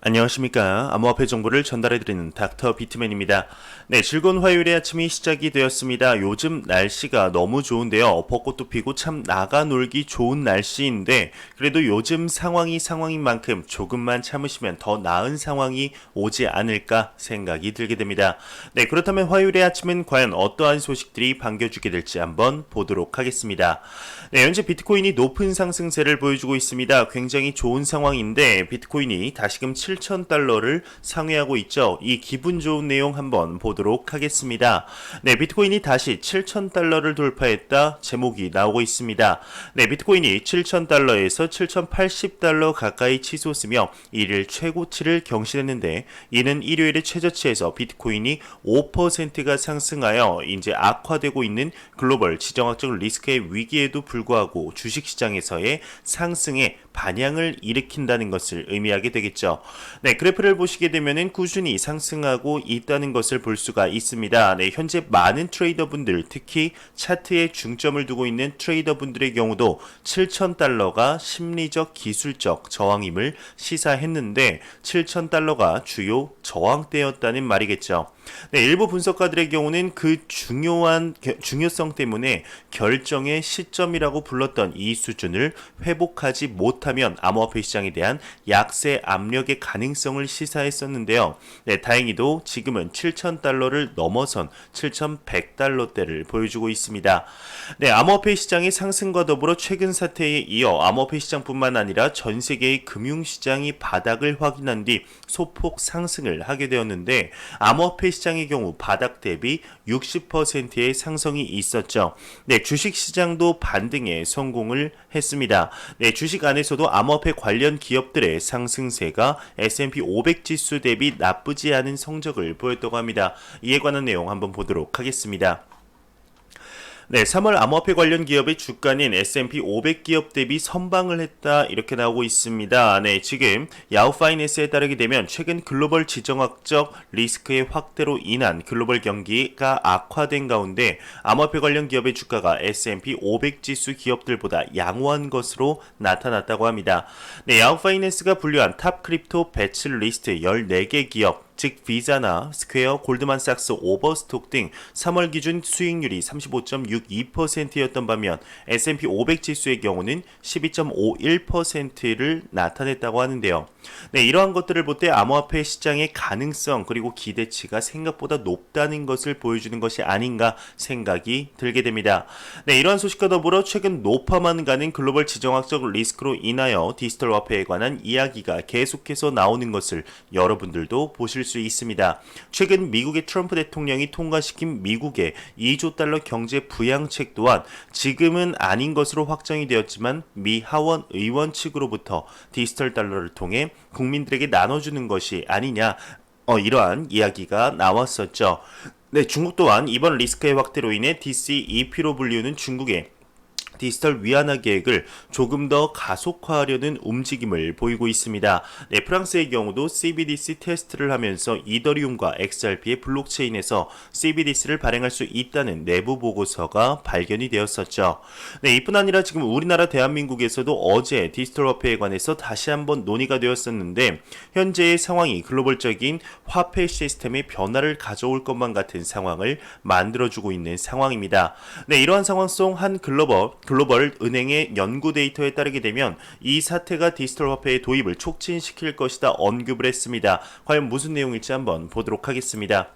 안녕하십니까. 암호화폐 정보를 전달해드리는 닥터 비트맨입니다. 네, 즐거운 화요일의 아침이 시작이 되었습니다. 요즘 날씨가 너무 좋은데요. 벚꽃도 피고 참 나가 놀기 좋은 날씨인데 그래도 요즘 상황인 만큼 조금만 참으시면 더 나은 상황이 오지 않을까 생각이 들게 됩니다. 네, 그렇다면 화요일의 아침은 과연 어떠한 소식들이 반겨주게 될지 한번 보도록 하겠습니다. 네, 현재 비트코인이 높은 상승세를 보여주고 있습니다. 굉장히 좋은 상황인데 비트코인이 다시금 7,000달러를 상회하고 있죠. 이 기분 좋은 내용 한번 보도록 하겠습니다. 네, 비트코인이 다시 7,000달러를 돌파했다 제목이 나오고 있습니다. 네, 비트코인이 7,000달러에서 7,080달러 가까이 치솟으며 일일 최고치를 경신했는데 이는 일요일의 최저치에서 비트코인이 5%가 상승하여 이제 악화되고 있는 글로벌 지정학적 리스크의 위기에도 불구하고 주식시장에서의 상승에 반향을 일으킨다는 것을 의미하게 되겠죠. 네, 그래프를 보시게 되면은 꾸준히 상승하고 있다는 것을 볼 수가 있습니다. 네, 현재 많은 트레이더분들, 특히 차트에 중점을 두고 있는 트레이더분들의 경우도 7,000달러가 심리적 기술적 저항임을 시사했는데 7,000달러가 주요 저항대였다는 말이겠죠. 네, 일부 분석가들의 경우는 그 중요성 때문에 결정의 시점이라고 불렀던 이 수준을 회복하지 못하면 암호화폐 시장에 대한 약세 압력의 가능성을 시사했었는데요. 네, 다행히도 지금은 7,000달러를 넘어선 7,100달러대를 보여주고 있습니다. 네, 암호화폐 시장의 상승과 더불어 최근 사태에 이어 암호화폐 시장뿐만 아니라 전 세계의 금융시장이 바닥을 확인한 뒤 소폭 상승을 하게 되었는데 암호화폐 시장의 경우 바닥 대비 60%의 상승이 있었죠. 네, 주식시장도 반등에 성공을 했습니다. 네, 주식 안에서도 암호화폐 관련 기업들의 상승세가 S&P 500 지수 대비 나쁘지 않은 성적을 보였다고 합니다. 이에 관한 내용 한번 보도록 하겠습니다. 네, 3월 암호화폐 관련 기업의 주가는 S&P 500 기업 대비 선방을 했다 이렇게 나오고 있습니다. 네, 지금 야후파이낸스에 따르게 되면 최근 글로벌 지정학적 리스크의 확대로 인한 글로벌 경기가 악화된 가운데 암호화폐 관련 기업의 주가가 S&P 500 지수 기업들보다 양호한 것으로 나타났다고 합니다. 네, 야후파이낸스가 분류한 탑 크립토 배치 리스트 14개 기업 즉 비자나 스퀘어, 골드만삭스, 오버스톡 등 3월 기준 수익률이 35.62%였던 반면 S&P 500 지수의 경우는 12.51%를 나타냈다고 하는데요. 네, 이러한 것들을 볼 때 암호화폐 시장의 가능성 그리고 기대치가 생각보다 높다는 것을 보여주는 것이 아닌가 생각이 들게 됩니다. 네, 이러한 소식과 더불어 최근 높아만 가는 글로벌 지정학적 리스크로 인하여 디지털 화폐에 관한 이야기가 계속해서 나오는 것을 여러분들도 보실 수 있습니다. 최근 미국의 트럼프 대통령이 통과시킨 미국의 2조 달러 경제 부양책 또한 지금은 아닌 것으로 확정이 되었지만 미 하원 의원 측으로부터 디지털 달러를 통해 국민들에게 나눠주는 것이 아니냐 이러한 이야기가 나왔었죠. 네, 중국 또한 이번 리스크의 확대로 인해 DCEP로 불리우는 중국의 디지털 위안화 계획을 조금 더 가속화하려는 움직임을 보이고 있습니다. 네, 프랑스의 경우도 CBDC 테스트를 하면서 이더리움과 XRP의 블록체인에서 CBDC를 발행할 수 있다는 내부 보고서가 발견이 되었었죠. 네, 이뿐 아니라 지금 우리나라 대한민국에서도 어제 디지털 화폐에 관해서 다시 한번 논의가 되었었는데 현재의 상황이 글로벌적인 화폐 시스템의 변화를 가져올 것만 같은 상황을 만들어주고 있는 상황입니다. 네, 이러한 상황 속 한 글로벌 은행의 연구 데이터에 따르게 되면 이 사태가 디지털 화폐의 도입을 촉진시킬 것이다 언급을 했습니다. 과연 무슨 내용일지 한번 보도록 하겠습니다.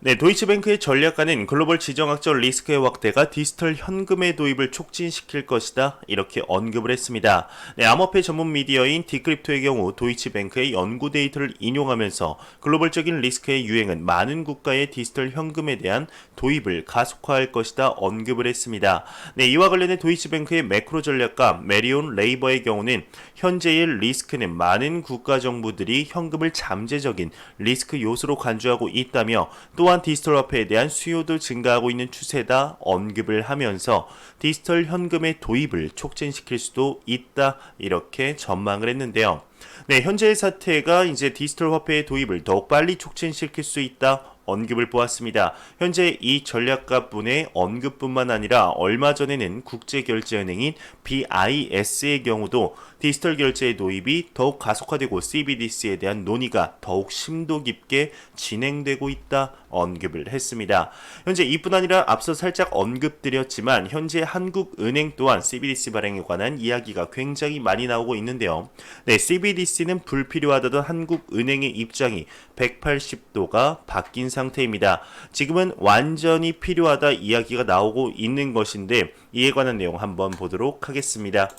네, 도이치뱅크의 전략가는 글로벌 지정학적 리스크의 확대가 디지털 현금의 도입을 촉진시킬 것이다 이렇게 언급을 했습니다. 네, 암호화폐 전문 미디어인 디크립토의 경우 도이치뱅크의 연구 데이터를 인용하면서 글로벌적인 리스크의 유행은 많은 국가의 디지털 현금에 대한 도입을 가속화할 것이다 언급을 했습니다. 네, 이와 관련해 도이치뱅크의 매크로 전략가 메리온 레이버의 경우는 현재의 리스크는 많은 국가 정부들이 현금을 잠재적인 리스크 요소로 간주하고 있다며 또한 디지털 화폐에 대한 수요도 증가하고 있는 추세다 언급을 하면서 디지털 현금의 도입을 촉진시킬 수도 있다 이렇게 전망을 했는데요. 네, 현재의 사태가 이제 디지털 화폐의 도입을 더욱 빨리 촉진시킬 수 있다 언급을 보았습니다. 현재 이 전략가분의 언급뿐만 아니라 얼마 전에는 국제결제은행인 BIS의 경우도 디지털 결제의 도입이 더욱 가속화되고 CBDC에 대한 논의가 더욱 심도 깊게 진행되고 있다 언급을 했습니다. 현재 이뿐 아니라 앞서 살짝 언급드렸지만 현재 한국은행 또한 CBDC 발행에 관한 이야기가 굉장히 많이 나오고 있는데요. 네, CBDC는 불필요하다던 한국은행의 입장이 180도가 바뀐 상태입니다. 지금은 완전히 필요하다 이야기가 나오고 있는 것인데 이에 관한 내용 한번 보도록 하겠습니다.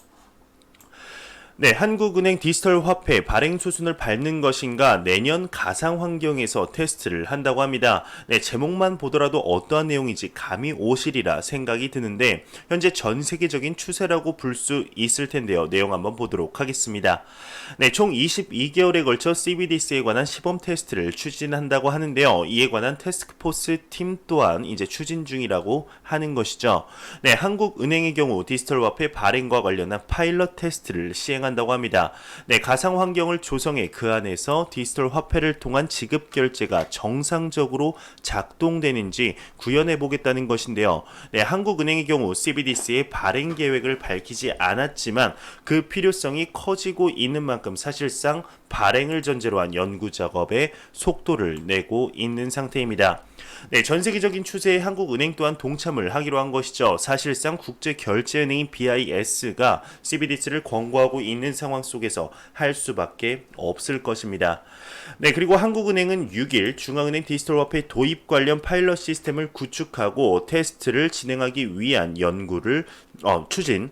네, 한국은행 디지털 화폐 발행 수순을 밟는 것인가 내년 가상 환경에서 테스트를 한다고 합니다. 네, 제목만 보더라도 어떠한 내용인지 감이 오시리라 생각이 드는데 현재 전 세계적인 추세라고 볼 수 있을 텐데요. 내용 한번 보도록 하겠습니다. 네, 총 22개월에 걸쳐 CBDC에 관한 시범 테스트를 추진한다고 하는데요. 이에 관한 태스크포스 팀 또한 이제 추진 중이라고 하는 것이죠. 네, 한국은행의 경우 디지털 화폐 발행과 관련한 파일럿 테스트를 시행한다고 합니다. 네, 가상 환경을 조성해 그 안에서 디지털 화폐를 통한 지급 결제가 정상적으로 작동되는지 구현해 보겠다는 것인데요. 네, 한국은행의 경우 CBDC의 발행 계획을 밝히지 않았지만 그 필요성이 커지고 있는 만큼 사실상 발행을 전제로 한 연구 작업에 속도를 내고 있는 상태입니다. 네, 전 세계적인 추세에 한국은행 또한 동참을 하기로 한 것이죠. 사실상 국제결제은행인 BIS가 CBDC를 권고하고 있는 상황 속에서 할 수밖에 없을 것입니다. 네, 그리고 한국은행은 6일 중앙은행 디지털 화폐 도입 관련 파일럿 시스템을 구축하고 테스트를 진행하기 위한 연구를 추진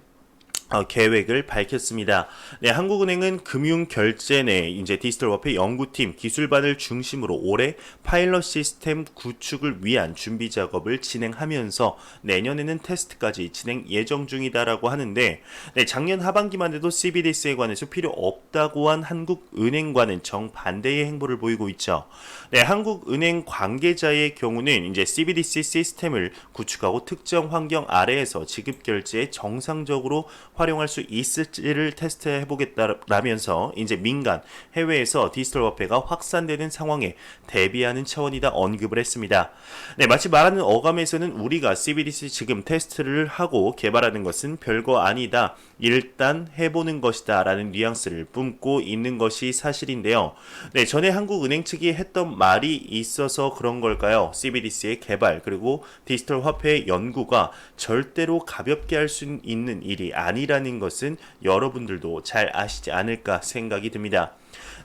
계획을 밝혔습니다. 네, 한국은행은 금융결제 내 이제 디지털 화폐 연구팀 기술반을 중심으로 올해 파일럿 시스템 구축을 위한 준비 작업을 진행하면서 내년에는 테스트까지 진행 예정 중이다라고 하는데 네, 작년 하반기만 해도 CBDC에 관해서 필요 없다고 한 한국은행과는 정반대의 행보를 보이고 있죠. 네, 한국은행 관계자의 경우는 이제 CBDC 시스템을 구축하고 특정 환경 아래에서 지급 결제에 정상적으로 활용할 수 있을지를 테스트해 보겠다라면서 이제 민간 해외에서 디지털 화폐가 확산되는 상황에 대비하는 차원이다 언급을 했습니다. 네, 마치 말하는 어감에서는 우리가 CBDC 지금 테스트를 하고 개발하는 것은 별거 아니다. 일단 해보는 것이다 라는 뉘앙스를 뿜고 있는 것이 사실인데요. 네, 전에 한국은행 측이 했던 말이 있어서 그런 걸까요? CBDC의 개발 그리고 디지털 화폐의 연구가 절대로 가볍게 할 수 있는 일이 아니라는 것은 여러분들도 잘 아시지 않을까 생각이 듭니다.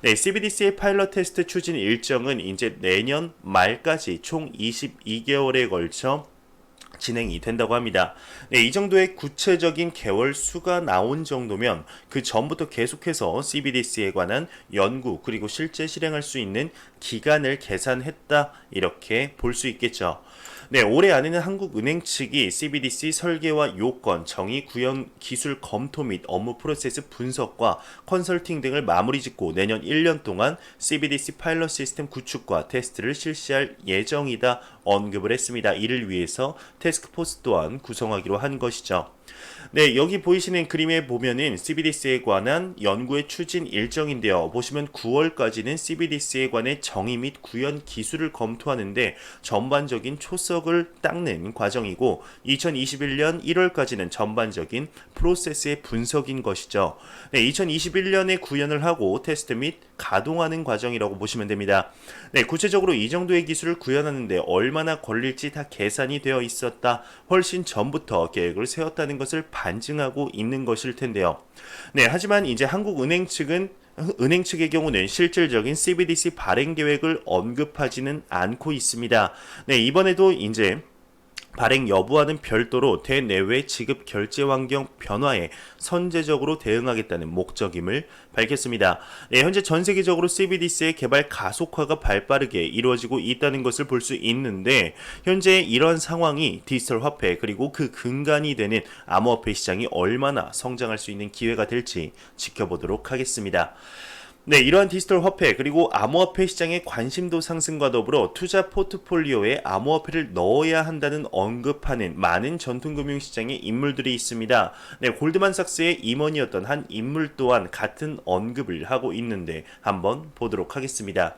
네, CBDC의 파일럿 테스트 추진 일정은 이제 내년 말까지 총 22개월에 걸쳐 진행이 된다고 합니다. 네, 이 정도의 구체적인 개월 수가 나온 정도면 그 전부터 계속해서 CBDC에 관한 연구 그리고 실제 실행할 수 있는 기간을 계산했다 이렇게 볼 수 있겠죠. 네, 올해 안에는 한국은행 측이 CBDC 설계와 요건, 정의, 구현, 기술 검토 및 업무 프로세스 분석과 컨설팅 등을 마무리 짓고 내년 1년 동안 CBDC 파일럿 시스템 구축과 테스트를 실시할 예정이다 언급을 했습니다. 이를 위해서 태스크포스 또한 구성하기로 한 것이죠. 네, 여기 보이시는 그림에 보면은 CBDC에 관한 연구의 추진 일정인데요. 보시면 9월까지는 CBDC에 관해 정의 및 구현 기술을 검토하는데 전반적인 초석을 닦는 과정이고 2021년 1월까지는 전반적인 프로세스의 분석인 것이죠. 네, 2021년에 구현을 하고 테스트 및 가동하는 과정이라고 보시면 됩니다. 네, 구체적으로 이 정도의 기술을 구현하는데 얼마나 걸릴지 다 계산이 되어 있었다. 훨씬 전부터 계획을 세웠다는 것을 반증하고 있는 것일 텐데요. 네, 하지만 이제 한국은행 측은 은행 측의 경우는 실질적인 CBDC 발행 계획을 언급하지는 않고 있습니다. 네, 이번에도 이제 발행 여부와는 별도로 대내외 지급 결제 환경 변화에 선제적으로 대응하겠다는 목적임을 밝혔습니다. 네, 현재 전 세계적으로 CBDC의 개발 가속화가 발빠르게 이루어지고 있다는 것을 볼 수 있는데 현재 이런 상황이 디지털 화폐 그리고 그 근간이 되는 암호화폐 시장이 얼마나 성장할 수 있는 기회가 될지 지켜보도록 하겠습니다. 네, 이러한 디지털 화폐 그리고 암호화폐 시장의 관심도 상승과 더불어 투자 포트폴리오에 암호화폐를 넣어야 한다는 언급하는 많은 전통금융시장의 인물들이 있습니다. 네, 골드만삭스의 임원이었던 한 인물 또한 같은 언급을 하고 있는데 한번 보도록 하겠습니다.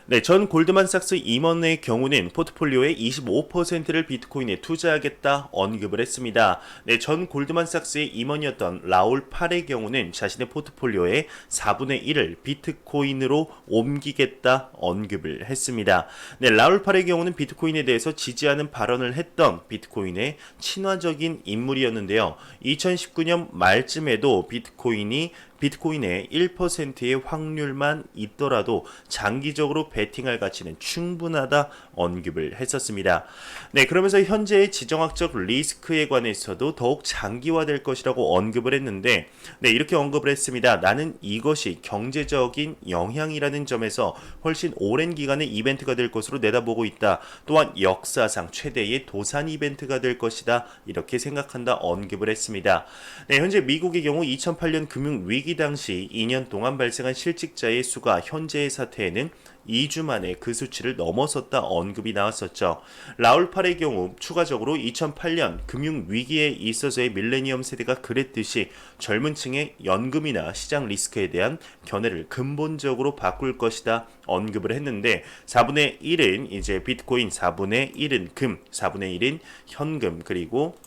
네, 전 골드만삭스 임원의 경우는 포트폴리오의 25%를 비트코인에 투자하겠다 언급을 했습니다. 네, 전 골드만삭스의 임원이었던 라울 팔의 경우는 자신의 포트폴리오의 4분의 1을 비트코인으로 옮기겠다 언급을 했습니다. 네, 라울 팔의 경우는 비트코인에 대해서 지지하는 발언을 했던 비트코인의 친화적인 인물이었는데요. 2019년 말쯤에도 비트코인의 1%의 확률만 있더라도 장기적으로 베팅할 가치는 충분하다 언급을 했었습니다. 네, 그러면서 현재의 지정학적 리스크에 관해서도 더욱 장기화될 것이라고 언급을 했는데, 네, 이렇게 언급을 했습니다. 나는 이것이 경제적인 영향이라는 점에서 훨씬 오랜 기간의 이벤트가 될 것으로 내다보고 있다. 또한 역사상 최대의 도산 이벤트가 될 것이다. 이렇게 생각한다 언급을 했습니다. 네, 현재 미국의 경우 2008년 금융위기 당시 2년 동안 발생한 실직자의 수가 현재의 사태에는 2주 만에 그 수치를 넘어섰다 언급이 나왔었죠. 라울 팔의 경우 추가적으로 2008년 금융위기에 있어서의 밀레니엄 세대가 그랬듯이 젊은 층의 연금이나 시장 리스크에 대한 견해를 근본적으로 바꿀 것이다 언급을 했는데 4분의 1은 이제 비트코인, 4분의 1은 금, 4분의 1은 현금, 그리고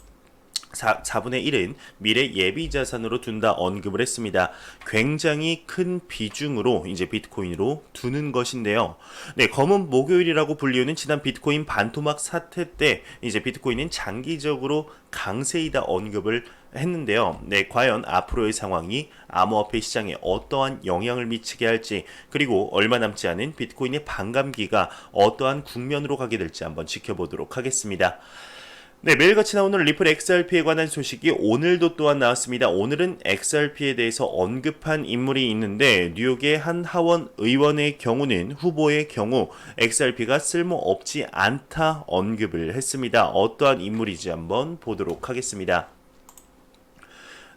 4분의 1은 미래 예비 자산으로 둔다 언급을 했습니다. 굉장히 큰 비중으로 이제 비트코인으로 두는 것인데요. 네, 검은 목요일이라고 불리우는 지난 비트코인 반토막 사태 때 이제 비트코인은 장기적으로 강세이다 언급을 했는데요. 네, 과연 앞으로의 상황이 암호화폐 시장에 어떠한 영향을 미치게 할지, 그리고 얼마 남지 않은 비트코인의 반감기가 어떠한 국면으로 가게 될지 한번 지켜보도록 하겠습니다. 네, 매일같이 나오는 리플 XRP에 관한 소식이 오늘도 또한 나왔습니다. 오늘은 XRP에 대해서 언급한 인물이 있는데 뉴욕의 한 하원 의원의 경우는 후보의 경우 XRP가 쓸모없지 않다 언급을 했습니다. 어떠한 인물인지 한번 보도록 하겠습니다.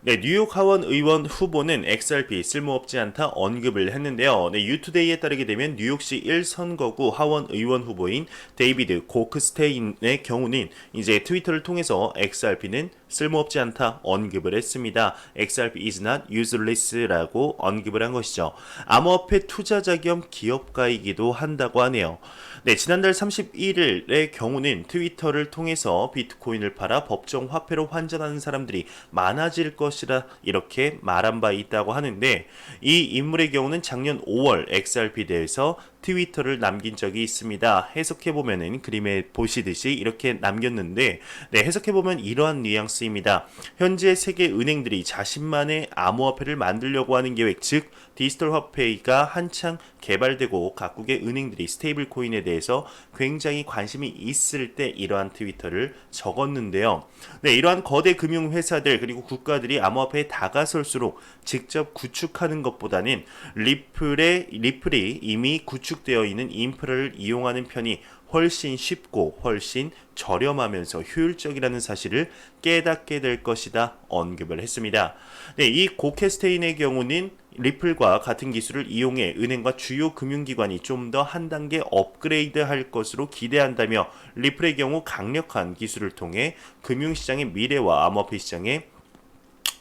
네, 뉴욕 하원 의원 후보는 XRP 쓸모없지 않다 언급을 했는데요. 네, 유투데이에 따르게 되면 뉴욕시 1선거구 하원 의원 후보인 데이비드 고크스테인의 경우는 이제 트위터를 통해서 XRP는 쓸모없지 않다 언급을 했습니다. XRP is not useless라고 언급을 한 것이죠. 암호화폐 투자자 겸 기업가이기도 한다고 하네요. 네, 지난달 31일의 경우는 트위터를 통해서 비트코인을 팔아 법정 화폐로 환전하는 사람들이 많아질 것이라 이렇게 말한 바 있다고 하는데, 이 인물의 경우는 작년 5월 XRP 대해서 트위터를 남긴 적이 있습니다. 해석해보면은 그림에 보시듯이 이렇게 남겼는데, 네, 해석해보면 이러한 뉘앙스입니다. 현재 세계 은행들이 자신만의 암호화폐를 만들려고 하는 계획, 즉 디지털 화폐가 한창 개발되고 각국의 은행들이 스테이블 코인에 대해서 굉장히 관심이 있을 때 이러한 트위터를 적었는데요. 네, 이러한 거대 금융회사들 그리고 국가들이 암호화폐에 다가설수록 직접 구축하는 것보다는 리플이 이미 구축되어 있는 인프라를 이용하는 편이 훨씬 쉽고 훨씬 저렴하면서 효율적이라는 사실을 깨닫게 될 것이다 언급을 했습니다. 네, 이 고케스테인의 경우는 리플과 같은 기술을 이용해 은행과 주요 금융기관이 좀 더 한 단계 업그레이드 할 것으로 기대한다며, 리플의 경우 강력한 기술을 통해 금융시장의 미래와 암호화폐 시장의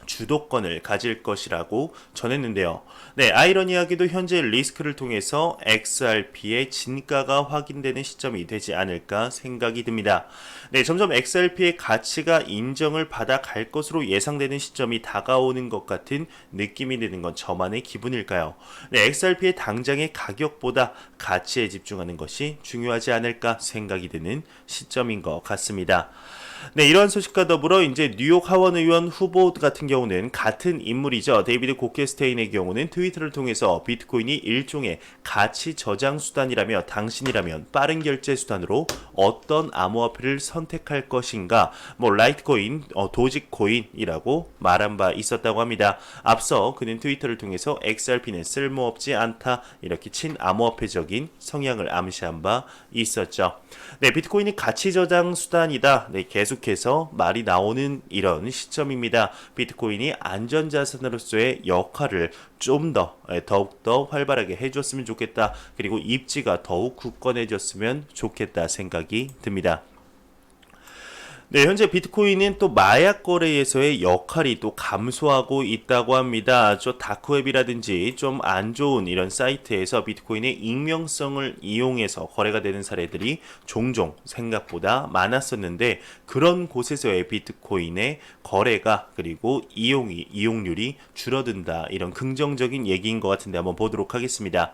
주도권을 가질 것이라고 전했는데요. 네, 아이러니하게도 현재 리스크를 통해서 XRP의 진가가 확인되는 시점이 되지 않을까 생각이 듭니다. 네, 점점 XRP의 가치가 인정을 받아 갈 것으로 예상되는 시점이 다가오는 것 같은 느낌이 드는 건 저만의 기분일까요? 네, XRP의 당장의 가격보다 가치에 집중하는 것이 중요하지 않을까 생각이 드는 시점인 것 같습니다. 네, 이러한 소식과 더불어 이제 뉴욕 하원 의원 후보 같은 경우는 같은 인물이죠. 데이비드 고케스테인의 경우는 트위터를 통해서 비트코인이 일종의 가치 저장 수단이라며 당신이라면 빠른 결제 수단으로 어떤 암호화폐를 선택할 것인가, 라이트코인, 도지코인이라고 말한 바 있었다고 합니다. 앞서 그는 트위터를 통해서 XRP는 쓸모없지 않다 이렇게 친암호화폐적인 성향을 암시한 바 있었죠. 네, 비트코인이 가치 저장 수단이다. 네, 계속해서 말이 나오는 이런 시점입니다. 비트코인이 안전자산으로서의 역할을 좀 더 더욱더 활발하게 해줬으면 좋겠다. 그리고 입지가 더욱 굳건해졌으면 좋겠다 생각이 듭니다. 네, 현재 비트코인은 또 마약 거래에서의 역할이 또 감소하고 있다고 합니다. 저 다크웹이라든지 좀 안 좋은 이런 사이트에서 비트코인의 익명성을 이용해서 거래가 되는 사례들이 종종 생각보다 많았었는데 그런 곳에서의 비트코인의 거래가 그리고 이용률이 줄어든다. 이런 긍정적인 얘기인 것 같은데 한번 보도록 하겠습니다.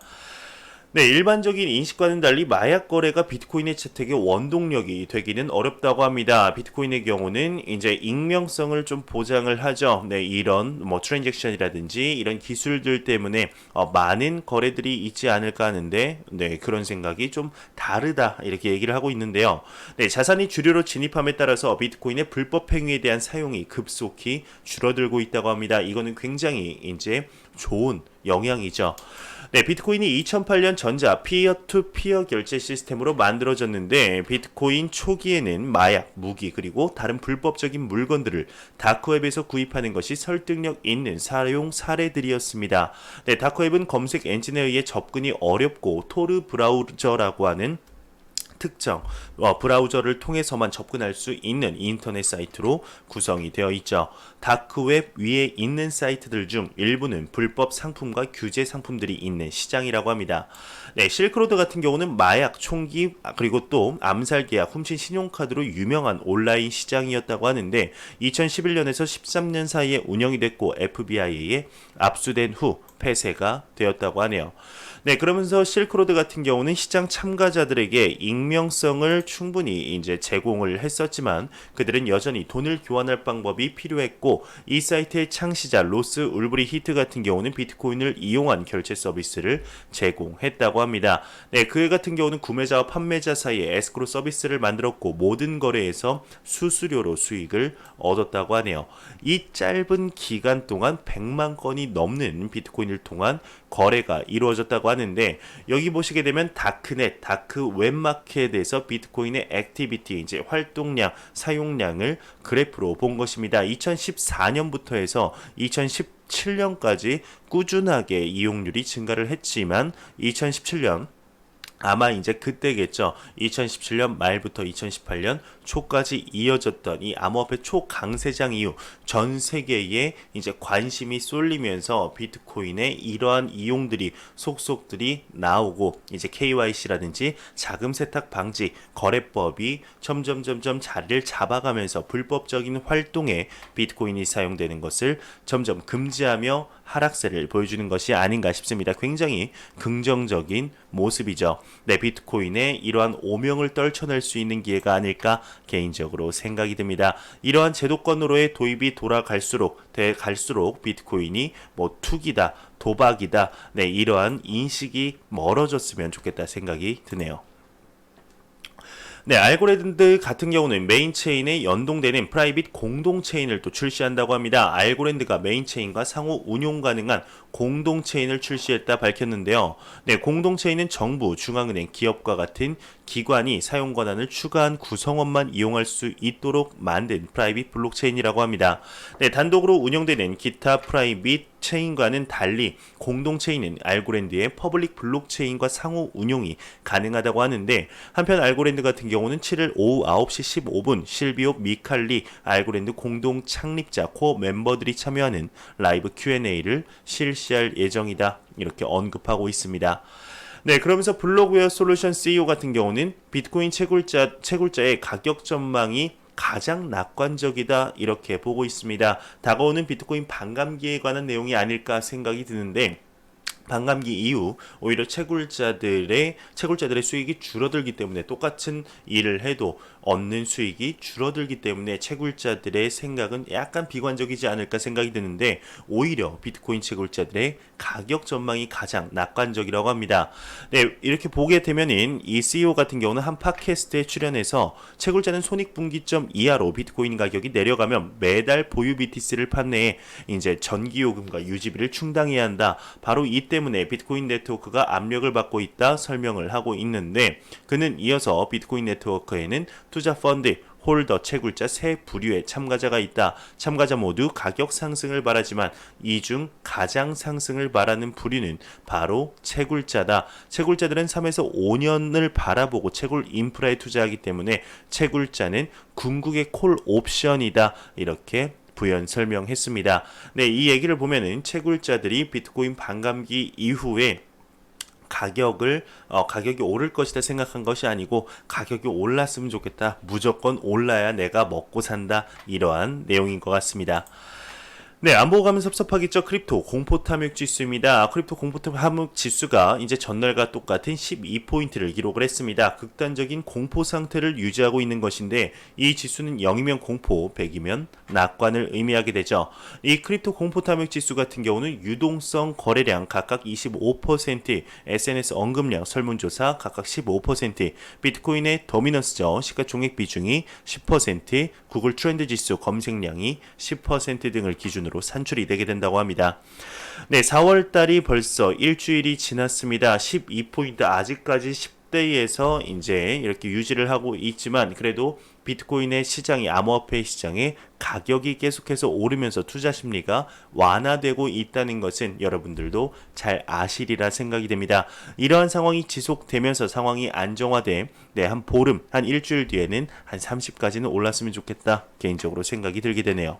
네, 일반적인 인식과는 달리 마약 거래가 비트코인의 채택의 원동력이 되기는 어렵다고 합니다. 비트코인의 경우는 이제 익명성을 좀 보장을 하죠. 네, 이런 뭐 트랜잭션이라든지 이런 기술들 때문에 많은 거래들이 있지 않을까 하는데, 네, 그런 생각이 좀 다르다 이렇게 얘기를 하고 있는데요. 네, 자산이 주류로 진입함에 따라서 비트코인의 불법 행위에 대한 사용이 급속히 줄어들고 있다고 합니다. 이거는 굉장히 이제 좋은 영향이죠. 네, 비트코인이 2008년 전자 피어-투-피어 결제 시스템으로 만들어졌는데 비트코인 초기에는 마약, 무기 그리고 다른 불법적인 물건들을 다크웹에서 구입하는 것이 설득력 있는 사용 사례들이었습니다. 네, 다크웹은 검색 엔진에 의해 접근이 어렵고 토르 브라우저라고 하는 특정 브라우저를 통해서만 접근할 수 있는 인터넷 사이트로 구성이 되어 있죠. 다크웹 위에 있는 사이트들 중 일부는 불법 상품과 규제 상품들이 있는 시장이라고 합니다. 네, 실크로드 같은 경우는 마약, 총기 그리고 또 암살 계약, 훔친 신용카드로 유명한 온라인 시장이었다고 하는데 2011년에서 13년 사이에 운영이 됐고 FBI에 압수된 후 폐쇄가 되었다고 하네요. 네, 그러면서 실크로드 같은 경우는 시장 참가자들에게 익명성을 충분히 이제 제공을 했었지만 그들은 여전히 돈을 교환할 방법이 필요했고 이 사이트의 창시자 로스 울브리 히트 같은 경우는 비트코인을 이용한 결제 서비스를 제공했다고 합니다. 네, 그애 같은 경우는 구매자와 판매자 사이에 에스크로 서비스를 만들었고 모든 거래에서 수수료로 수익을 얻었다고 하네요. 이 짧은 기간 동안 100만 건이 넘는 비트코인을 통한 거래가 이루어졌다고 하는데 여기 보시게 되면 다크넷, 다크웹 마켓에서 비트코인의 액티비티, 이제 활동량, 사용량을 그래프로 본 것입니다. 2014년부터 해서 2017년까지 꾸준하게 이용률이 증가를 했지만 2017년 아마 이제 그때겠죠. 2017년 말부터 2018년 초까지 이어졌던 이 암호화폐 초강세장 이후 전 세계에 이제 관심이 쏠리면서 비트코인의 이러한 이용들이 속속들이 나오고 이제 KYC라든지 자금 세탁 방지 거래법이 점점 자리를 잡아가면서 불법적인 활동에 비트코인이 사용되는 것을 점점 금지하며 하락세를 보여주는 것이 아닌가 싶습니다. 굉장히 긍정적인 모습이죠. 네, 비트코인의 이러한 오명을 떨쳐낼 수 있는 기회가 아닐까 개인적으로 생각이 듭니다. 이러한 제도권으로의 도입이 갈수록 비트코인이 뭐 투기다, 도박이다, 네, 이러한 인식이 멀어졌으면 좋겠다 생각이 드네요. 네, 알고랜드 같은 경우는 메인 체인에 연동되는 프라이빗 공동 체인을 또 출시한다고 합니다. 알고랜드가 메인 체인과 상호 운용 가능한 공동 체인을 출시했다 밝혔는데요. 네, 공동 체인은 정부, 중앙은행, 기업과 같은 기관이 사용 권한을 추가한 구성원만 이용할 수 있도록 만든 프라이빗 블록체인이라고 합니다. 네, 단독으로 운영되는 기타 프라이빗 체인과는 달리 공동 체인은 알고랜드의 퍼블릭 블록체인과 상호 운용이 가능하다고 하는데 한편 알고랜드 같은 경우는 7일 오후 9시 15분 실비오 미칼리 알고랜드 공동 창립자 코어 멤버들이 참여하는 라이브 Q&A를 실시할 예정이다 이렇게 언급하고 있습니다. 네, 그러면서 블록웨어 솔루션 CEO 같은 경우는 비트코인 채굴자의 가격 전망이 가장 낙관적이다 이렇게 보고 있습니다. 다가오는 비트코인 반감기에 관한 내용이 아닐까 생각이 드는데 반감기 이후 오히려 채굴자들의 수익이 줄어들기 때문에 똑같은 일을 해도 얻는 수익이 줄어들기 때문에 채굴자들의 생각은 약간 비관적이지 않을까 생각이 드는데 오히려 비트코인 채굴자들의 가격 전망이 가장 낙관적이라고 합니다. 네, 이렇게 보게 되면은 이 CEO 같은 경우는 한 팟캐스트에 출연해서 채굴자는 손익분기점 이하로 비트코인 가격이 내려가면 매달 보유 BTC를 판매해 이제 전기요금과 유지비를 충당해야 한다. 바로 이 때문에 비트코인 네트워크가 압력을 받고 있다 설명을 하고 있는데 그는 이어서 비트코인 네트워크에는 투자 펀드, 홀더, 채굴자 세 부류의 참가자가 있다. 참가자 모두 가격 상승을 바라지만 이 중 가장 상승을 바라는 부류는 바로 채굴자다. 채굴자들은 3에서 5년을 바라보고 채굴 인프라에 투자하기 때문에 채굴자는 궁극의 콜 옵션이다. 이렇게 부연 설명했습니다. 네, 이 얘기를 보면은 채굴자들이 비트코인 반감기 이후에 가격이 오를 것이다 생각한 것이 아니고 가격이 올랐으면 좋겠다. 무조건 올라야 내가 먹고 산다. 이러한 내용인 것 같습니다. 네, 안 보고 가면 섭섭하겠죠. 크립토 공포 탐욕 지수입니다. 크립토 공포 탐욕 지수가 이제 전날과 똑같은 12포인트를 기록을 했습니다. 극단적인 공포 상태를 유지하고 있는 것인데 이 지수는 0이면 공포, 100이면 낙관을 의미하게 되죠. 이 크립토 공포 탐욕 지수 같은 경우는 유동성 거래량 각각 25%, SNS 언급량 설문조사 각각 15%, 비트코인의 더미넌스죠. 시가총액 비중이 10%, 구글 트렌드 지수 검색량이 10% 등을 기준으로 산출이 되게 된다고 합니다. 네, 4월 달이 벌써 일주일이 지났습니다. 12포인트 아직까지 10대에서 이제 이렇게 유지를 하고 있지만 그래도 비트코인의 시장이 암호화폐 시장의 가격이 계속해서 오르면서 투자 심리가 완화되고 있다는 것은 여러분들도 잘 아시리라 생각이 됩니다. 이러한 상황이 지속되면서 상황이 안정화돼 한 보름, 한 일주일 뒤에는 한 30까지는 올랐으면 좋겠다 개인적으로 생각이 들게 되네요.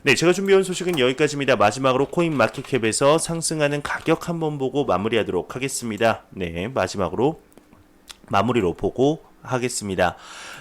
네, 제가 준비한 소식은 여기까지입니다. 마지막으로 코인마켓캡에서 상승하는 가격 한번 보고 마무리하도록 하겠습니다. 네, 마지막으로 마무리로 보고 하겠습니다.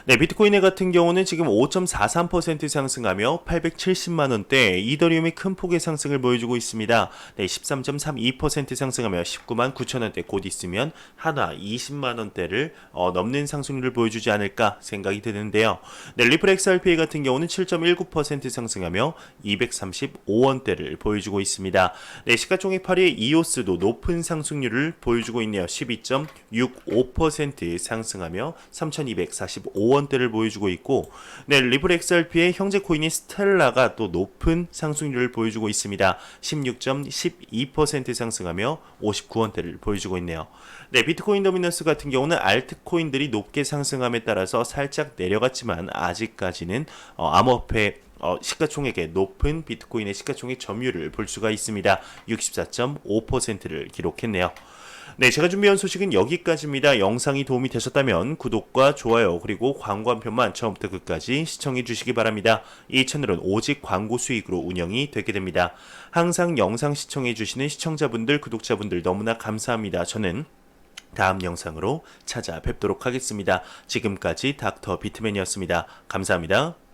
네, 비트코인 같은 경우는 지금 5.43% 상승하며 870만원대, 이더리움이 큰 폭의 상승을 보여주고 있습니다. 네, 13.32% 상승하며 19만 9천원대 곧 있으면 하나 20만원대를 넘는 상승률을 보여주지 않을까 생각이 드는데요. 네, 리플 XRP 같은 경우는 7.19% 상승하며 235원대를 보여주고 있습니다. 네, 시가총액 8위의 이오스도 높은 상승률을 보여주고 있네요. 12.65% 상승하며 3,245원대를 보여주고 있고, 네, 리플 XRP의 형제 코인인 스텔라가 또 높은 상승률을 보여주고 있습니다. 16.12% 상승하며 59원대를 보여주고 있네요. 네, 비트코인 더미넌스 같은 경우는 알트코인들이 높게 상승함에 따라서 살짝 내려갔지만 아직까지는 암호화폐 시가총액의 높은 비트코인의 시가총액 점유율을 볼 수가 있습니다. 64.5%를 기록했네요. 네, 제가 준비한 소식은 여기까지입니다. 영상이 도움이 되셨다면 구독과 좋아요 그리고 광고 한 편만 처음부터 끝까지 시청해 주시기 바랍니다. 이 채널은 오직 광고 수익으로 운영이 되게 됩니다. 항상 영상 시청해 주시는 시청자분들, 구독자분들 너무나 감사합니다. 저는 다음 영상으로 찾아뵙도록 하겠습니다. 지금까지 닥터 비트맨이었습니다. 감사합니다.